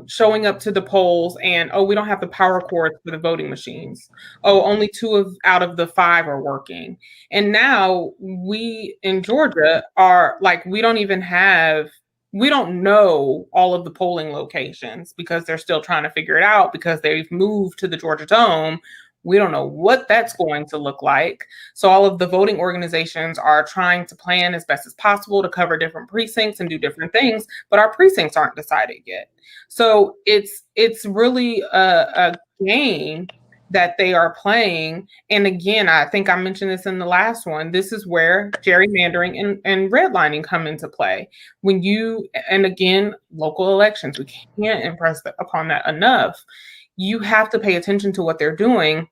showing up to the polls and, we don't have the power cords for the voting machines. Only 2 out of the 5 are working. And now we in Georgia are like, we don't know all of the polling locations because they're still trying to figure it out because they've moved to the Georgia Dome. We don't know what that's going to look like. So all of the voting organizations are trying to plan as best as possible to cover different precincts and do different things, but our precincts aren't decided yet. So it's really a game that they are playing. And again, I think I mentioned this in the last one. This is where gerrymandering and redlining come into play. And again, local elections, we can't impress upon that enough. You have to pay attention to what they're doing.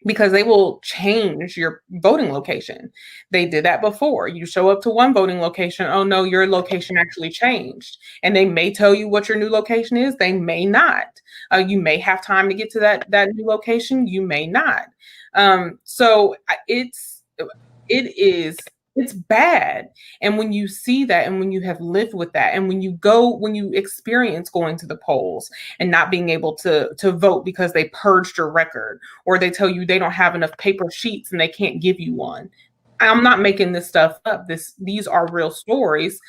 because they will change your voting location. They did that before. You show up to one voting location, oh no, your location actually changed. And they may tell you what your new location is, they may not. You may have time to get to that new location, you may not. So it's bad. And when you see that, and when you have lived with that, and when you experience going to the polls and not being able to vote because they purged your record, or they tell you they don't have enough paper sheets and they can't give you one. I'm not making this stuff up. These are real stories.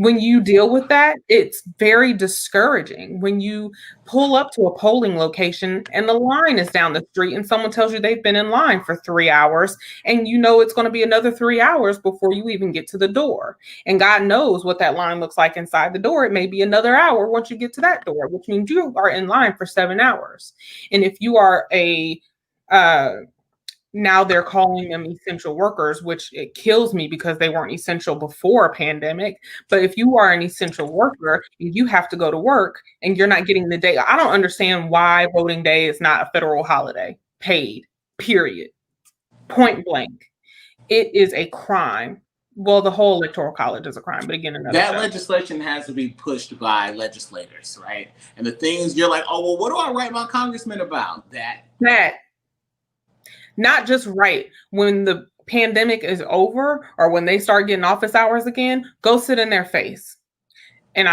When you deal with that, it's very discouraging. When you pull up to a polling location and the line is down the street and someone tells you they've been in line for 3 hours, and you know it's going to be another 3 hours before you even get to the door. And God knows what that line looks like inside the door. It may be another hour once you get to that door, which means you are in line for 7 hours. And if you are now they're calling them essential workers, which it kills me because they weren't essential before a pandemic. But if you are an essential worker, you have to go to work and you're not getting the day. I don't understand why voting day is not a federal holiday, paid, period, point blank. It is a crime. Well, the whole electoral college is a crime, but again, that legislation has to be pushed by legislators, right? And the things you're like, oh, well, what do I write my congressman about? That not just right when the pandemic is over or when they start getting office hours again, go sit in their face. And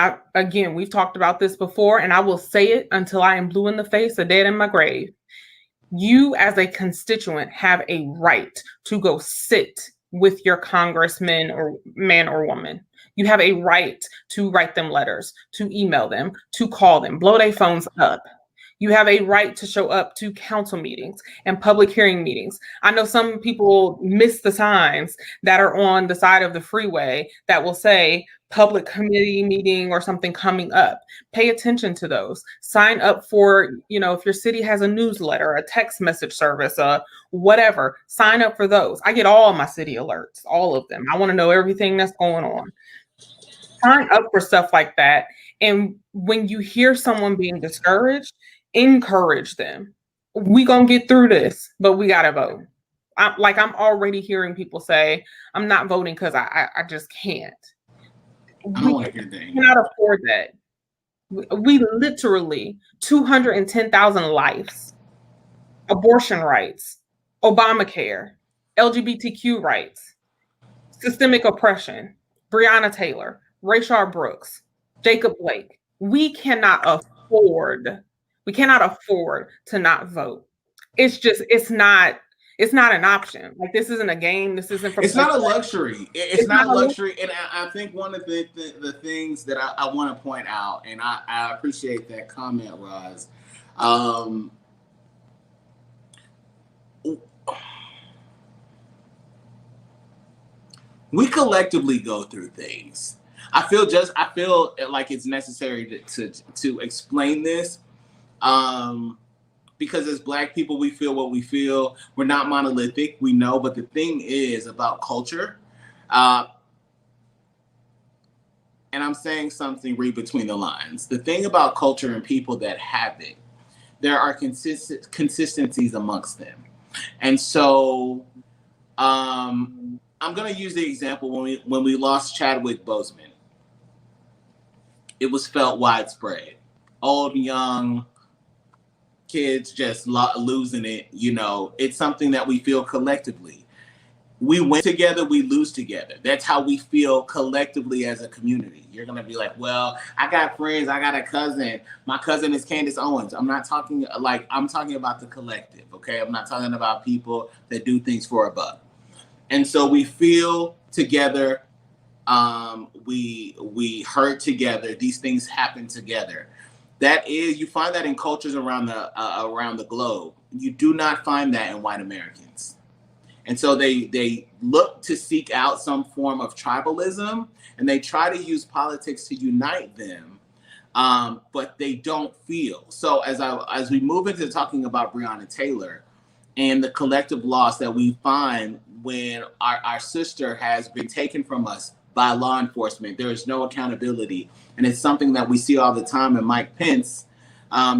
we've talked about this before, and I will say it until I am blue in the face or dead in my grave. You as a constituent have a right to go sit with your congressman or man or woman. You have a right to write them letters, to email them, to call them, blow their phones up. You have a right to show up to council meetings and public hearing meetings. I know some people miss the signs that are on the side of the freeway that will say public committee meeting or something coming up. Pay attention to those. Sign up for, if your city has a newsletter, a text message service, whatever, sign up for those. I get all my city alerts, all of them. I want to know everything that's going on. Sign up for stuff like that. And when you hear someone being discouraged, encourage them. We gonna get through this, but we gotta vote. I'm already hearing people say, I'm not voting because I just can't. We cannot afford that. We literally 210,000 lives, abortion rights, Obamacare, LGBTQ rights, systemic oppression, Breonna Taylor, Rayshard Brooks, Jacob Blake. We cannot afford to not vote. It's not an option. Like, this isn't a game. This isn't. It's not a luxury. It's not a luxury. And I think one of the things that I want to point out, and I appreciate that comment, Roz. We collectively go through things. I feel like it's necessary to explain this. Because as Black people, we feel what we feel. We're not monolithic, we know, but the thing is about culture, and I'm saying something, read between the lines. The thing about culture and people that have it, there are consistencies amongst them. And so I'm going to use the example when we lost Chadwick Boseman. It was felt widespread. Old, young, kids just losing it. It's something that we feel collectively. We win together, we lose together. That's how we feel collectively as a community. You're going to be like, well, I got friends, I got a cousin. My cousin is Candace Owens. I'm talking about the collective, okay? I'm not talking about people that do things for a buck. And so we feel together, we hurt together. These things happen together. You find that in cultures around the globe. You do not find that in white Americans. And so they look to seek out some form of tribalism, and they try to use politics to unite them, but they don't feel. So as we move into talking about Breonna Taylor and the collective loss that we find when our sister has been taken from us by law enforcement, there is no accountability. And it's something that we see all the time. And Mike Pence,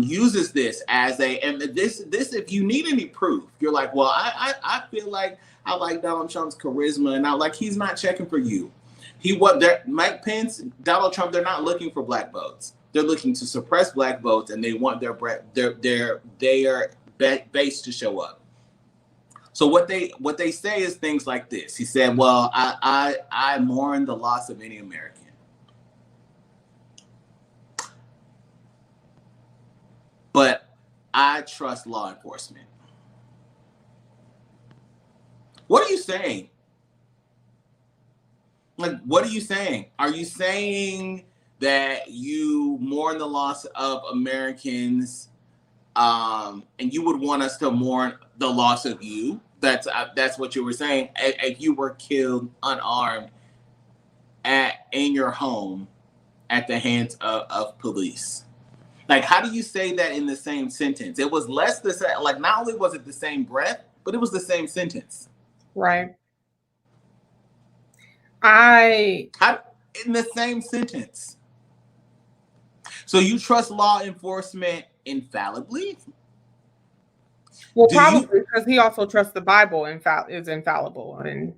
uses this as this if you need any proof, you're like, well, I feel like I like Donald Trump's charisma, and I like he's not checking for you. Mike Pence, Donald Trump, they're not looking for black votes. They're looking to suppress black votes, and they want their base to show up. So what they say is things like this. He said, well, I mourn the loss of any American. But I trust law enforcement. What are you saying? Like, what are you saying? Are you saying that you mourn the loss of Americans, and you would want us to mourn the loss of you? That's what you were saying. If you were killed unarmed in your home at the hands of police. Like, how do you say that in the same sentence? It was less the same. Like, not only was it the same breath, but it was the same sentence. Right. In the same sentence. So you trust law enforcement infallibly? Well, probably because he also trusts the Bible is infallible, and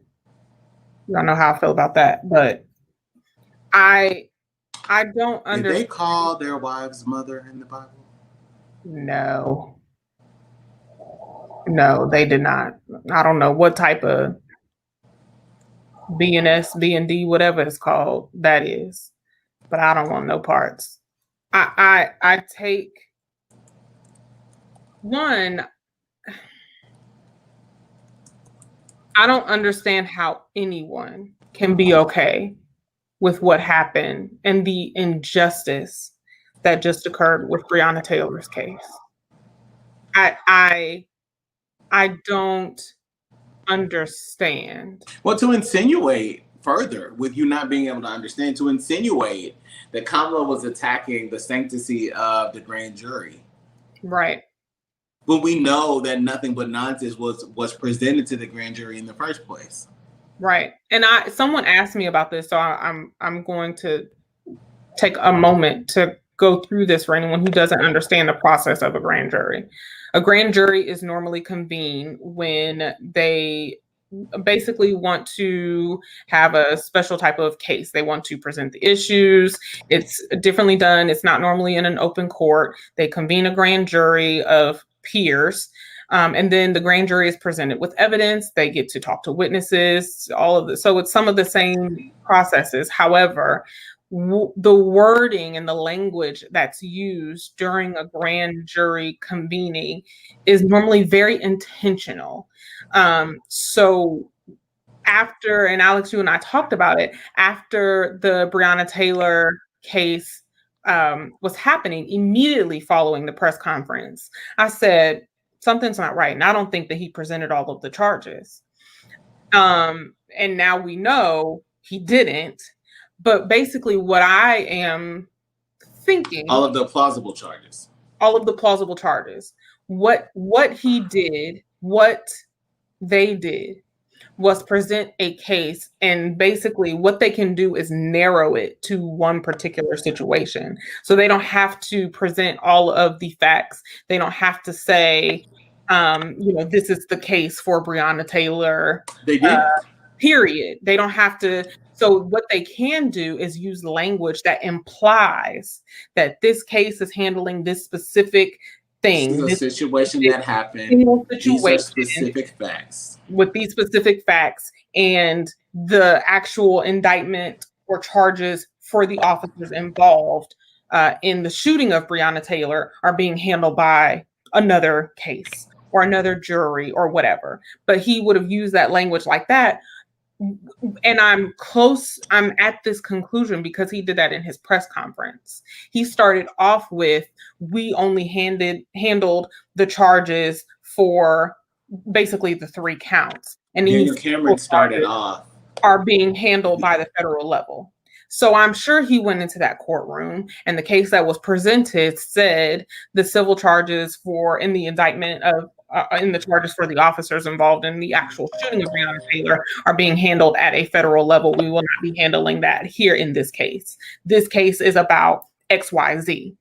I don't know how I feel about that, but I don't understand. Did they call their wives mother in the Bible? No, they did not. I don't know what type of BNS, BND, whatever it's called, that is, but I don't want no parts. I take one. I don't understand how anyone can be okay with what happened and the injustice that just occurred with Breonna Taylor's case. I don't understand. Well, to insinuate further, with you not being able to understand, to insinuate that Kamala was attacking the sanctity of the grand jury. Right. When we know that nothing but nonsense was presented to the grand jury in the first place. Right. And someone asked me about this, so I'm going to take a moment to go through this for anyone who doesn't understand the process of a grand jury. A grand jury is normally convened when they basically want to have a special type of case. They want to present the issues. It's differently done. It's not normally in an open court. They convene a grand jury of peers. And then the grand jury is presented with evidence. They get to talk to witnesses, all of this. So it's some of the same processes. However, the wording and the language that's used during a grand jury convening is normally very intentional. So after, and Alex, you and I talked about it, after the Breonna Taylor case was happening, immediately following the press conference, I said, something's not right. And I don't think that he presented all of the charges. And now we know he didn't. But basically what I am thinking, all of the plausible charges. What he did, what they did was present a case, and basically what they can do is narrow it to one particular situation. So they don't have to present all of the facts. They don't have to say, this is the case for Breonna Taylor. They did. Period. They don't have to. So what they can do is use language that implies that this case is handling this specific thing. This is a situation that happened. These are specific facts. With these specific facts, and the actual indictment or charges for the officers involved in the shooting of Breonna Taylor are being handled by another case or another jury or whatever. But he would have used that language like that. And I'm at this conclusion because he did that in his press conference. He started off with, we only handled the charges for basically the 3 counts. And Daniel Cameron started off are being handled by the federal level. So I'm sure he went into that courtroom, and the case that was presented said the civil charges in the indictment of in the charges for the officers involved in the actual shooting of Breonna Taylor are being handled at a federal level. We will not be handling that here in this case. This case is about XYZ.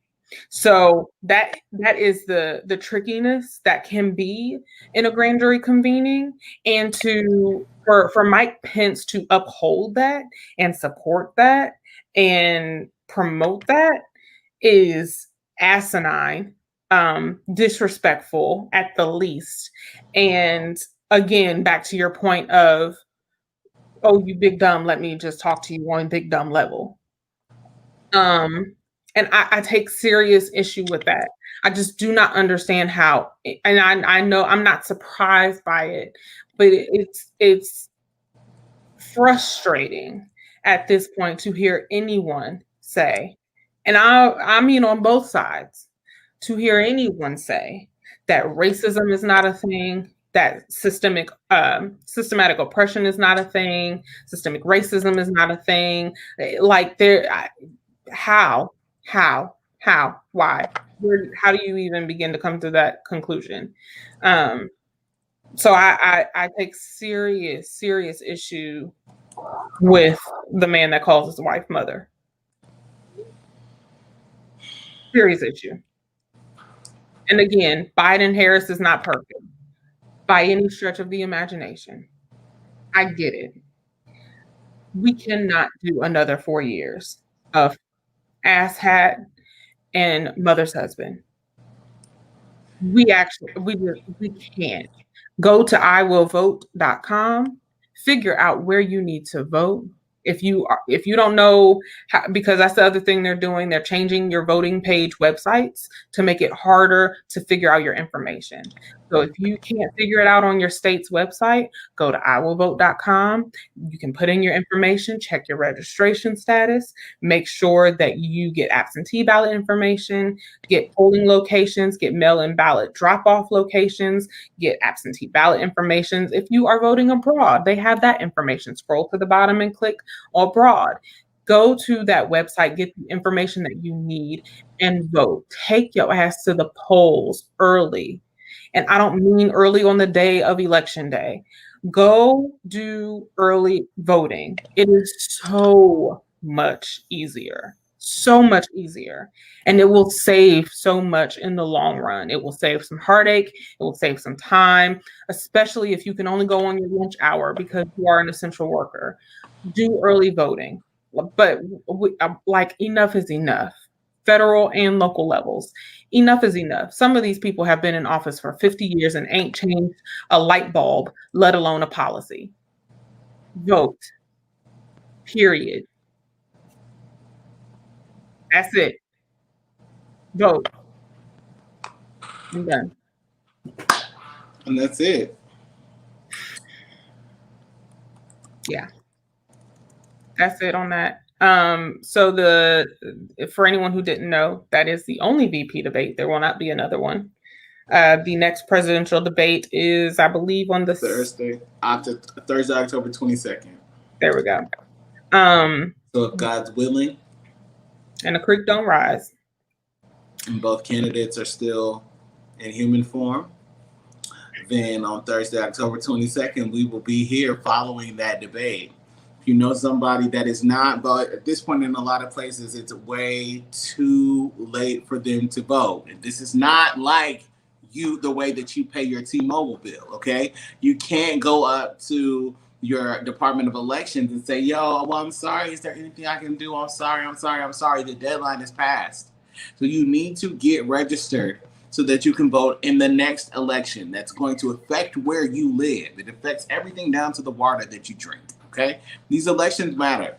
So that is the trickiness that can be in a grand jury convening, and for Mike Pence to uphold that and support that and promote that is asinine, disrespectful at the least. And again, back to your point of, oh, you big dumb, let me just talk to you on big dumb level. And I take serious issue with that. I just do not understand how, and I know I'm not surprised by it, but it's frustrating at this point to hear anyone say, and I mean on both sides, to hear anyone say that racism is not a thing, that systematic oppression is not a thing, systemic racism is not a thing. Like how, why? How do you even begin to come to that conclusion? So I take serious issue with the man that calls his wife mother. Serious issue. And again, Biden-Harris is not perfect by any stretch of the imagination. I get it. We cannot do another 4 years of asshat and mother's husband. We can't. Go to iwillvote.com, figure out where you need to vote. If you don't know how, because that's the other thing they're doing, they're changing your voting page websites to make it harder to figure out your information. So if you can't figure it out on your state's website, go to iwillvote.com. You can put in your information, check your registration status, make sure that you get absentee ballot information, get polling locations, get mail-in ballot drop-off locations, get absentee ballot information. If you are voting abroad, they have that information. Scroll to the bottom and click abroad. Go to that website, get the information that you need, and vote. Take your ass to the polls early. And I don't mean early on the day of election day. Go do early voting. It is so much easier. So much easier. And it will save so much in the long run. It will save some heartache. It will save some time, especially if you can only go on your lunch hour because you are an essential worker. Do early voting. But enough is enough. Federal and local levels. Enough is enough. Some of these people have been in office for 50 years and ain't changed a light bulb, let alone a policy. Vote. Period. That's it. Vote. I'm done. And that's it. Yeah. That's it on that. So for anyone who didn't know, that is the only VP debate. There will not be another one. The next presidential debate is, I believe, on the Thursday, October 22nd. There we go. So if God's willing, and the creek don't rise, and both candidates are still in human form, then on Thursday, October 22nd, we will be here following that debate. You know somebody that is not, but at this point in a lot of places, it's way too late for them to vote. And this is not like the way that you pay your T-Mobile bill, okay? You can't go up to your Department of Elections and say, yo, well, I'm sorry, is there anything I can do? I'm sorry. The deadline is passed. So you need to get registered so that you can vote in the next election. That's going to affect where you live. It affects everything down to the water that you drink. Okay, these elections matter.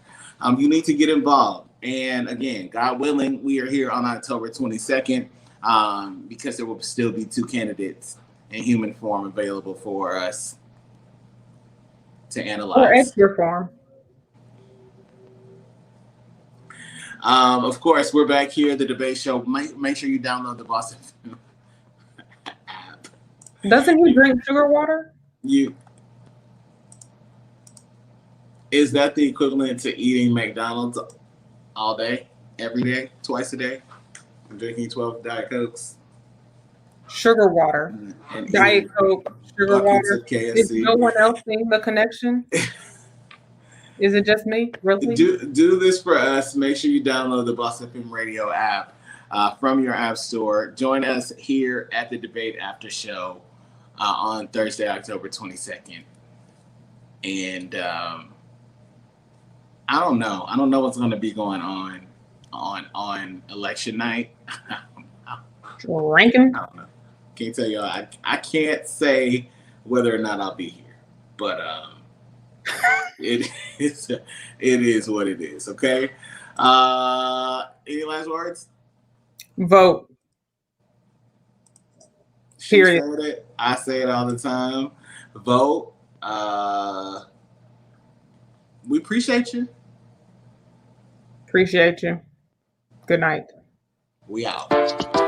You need to get involved. And again, God willing, we are here on October 22nd because there will still be 2 candidates in human form available for us to analyze. Or extra form. Of course, we're back here at the debate show. Make sure you download the Boston app. Doesn't he drink sugar water? Is that the equivalent to eating McDonald's all day, every day, twice a day, and drinking 12 Diet Cokes? Sugar water. And Diet Coke, sugar water. Is no one else seeing the connection? Is it just me? Really? Do this for us. Make sure you download the Boss FM Radio app. from your app store. Join us here at the Debate After Show on Thursday, October 22nd. And I don't know. I don't know what's going to be going on election night. Ranking. I don't know. Can't tell you. I can't say whether or not I'll be here, but it is what it is. Okay. Any last words? Vote. She said it. I say it all the time. Vote. We appreciate you. Appreciate you. Good night. We out.